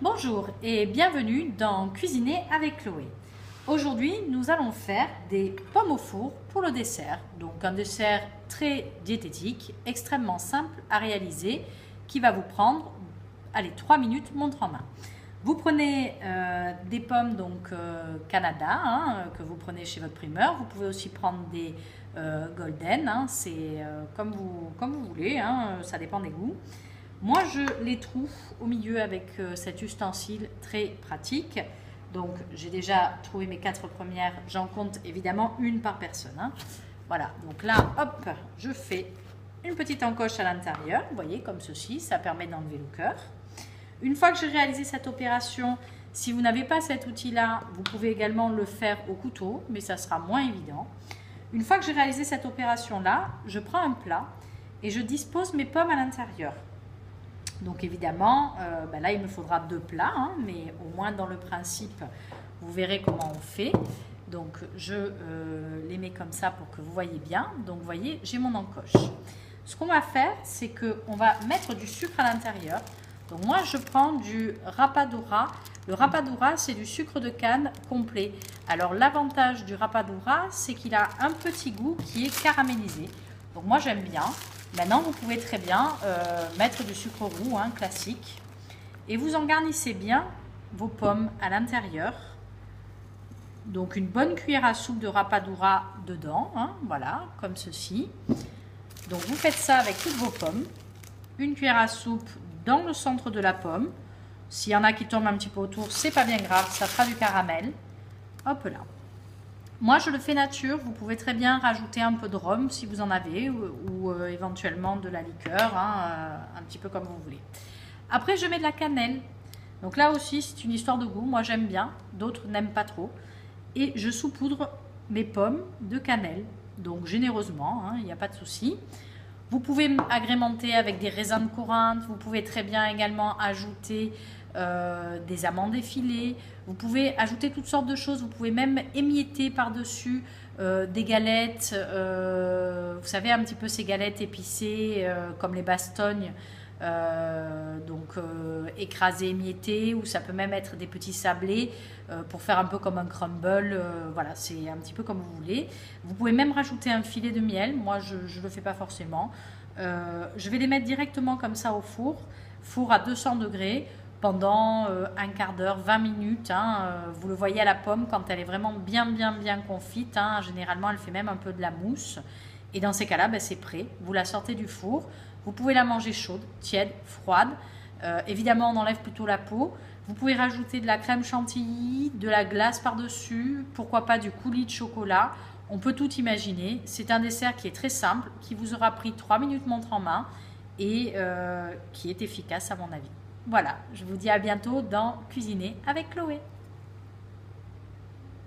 Bonjour et bienvenue dans Cuisiner avec Chloé. Aujourd'hui, nous allons faire des pommes au four pour le dessert. Donc un dessert très diététique, extrêmement simple à réaliser, qui va vous prendre, allez, 3 minutes montre en main. Vous prenez des pommes Canada que vous prenez chez votre primeur. Vous pouvez aussi prendre des golden, c'est comme vous voulez, ça dépend des goûts. Moi, je les trouve au milieu avec cet ustensile très pratique. Donc, j'ai déjà trouvé mes 4 premières. J'en compte évidemment une par personne. Voilà, donc là, hop, je fais une petite encoche à l'intérieur. Vous voyez, comme ceci, ça permet d'enlever le cœur. Une fois que j'ai réalisé cette opération, si vous n'avez pas cet outil-là, vous pouvez également le faire au couteau, mais ça sera moins évident. Une fois que j'ai réalisé cette opération-là, je prends un plat et je dispose mes pommes à l'intérieur. Donc évidemment, là il me faudra 2 plats, mais au moins dans le principe, vous verrez comment on fait. Donc je les mets comme ça pour que vous voyez bien. Donc vous voyez, j'ai mon encoche. Ce qu'on va faire, c'est qu'on va mettre du sucre à l'intérieur. Donc moi je prends du rapadura. Le rapadura, c'est du sucre de canne complet. Alors l'avantage du rapadura, c'est qu'il a un petit goût qui est caramélisé. Donc moi j'aime bien. Maintenant, vous pouvez très bien mettre du sucre roux, classique. Et vous en garnissez bien vos pommes à l'intérieur. Donc une bonne cuillère à soupe de rapadura dedans, voilà, comme ceci. Donc vous faites ça avec toutes vos pommes. Une cuillère à soupe dans le centre de la pomme. S'il y en a qui tombent un petit peu autour, c'est pas bien grave, ça fera du caramel. Hop là. Moi, je le fais nature. Vous pouvez très bien rajouter un peu de rhum si vous en avez ou éventuellement de la liqueur, un petit peu comme vous voulez. Après, je mets de la cannelle. Donc là aussi, c'est une histoire de goût. Moi, j'aime bien. D'autres n'aiment pas trop. Et je saupoudre mes pommes de cannelle. Donc généreusement, il n'y a pas de souci. Vous pouvez agrémenter avec des raisins de Corinthe. Vous pouvez très bien également ajouter des amandes effilées. Vous pouvez ajouter toutes sortes de choses. Vous pouvez même émietter par-dessus des galettes. Vous savez, un petit peu ces galettes épicées comme les bastognes. Écrasées, émiettées, ou ça peut même être des petits sablés pour faire un peu comme un crumble. Voilà, c'est un petit peu comme vous voulez. Vous pouvez même rajouter un filet de miel. Moi, je ne le fais pas forcément. Je vais les mettre directement comme ça au four. Four à 200 degrés pendant un quart d'heure, 20 minutes. Vous le voyez à la pomme quand elle est vraiment bien confite. Généralement, elle fait même un peu de la mousse. Et dans ces cas-là, c'est prêt. Vous la sortez du four. Vous pouvez la manger chaude, tiède, froide. Évidemment, on enlève plutôt la peau. Vous pouvez rajouter de la crème chantilly, de la glace par-dessus, pourquoi pas du coulis de chocolat. On peut tout imaginer. C'est un dessert qui est très simple, qui vous aura pris 3 minutes montre en main et qui est efficace à mon avis. Voilà, je vous dis à bientôt dans Cuisiner avec Chloé.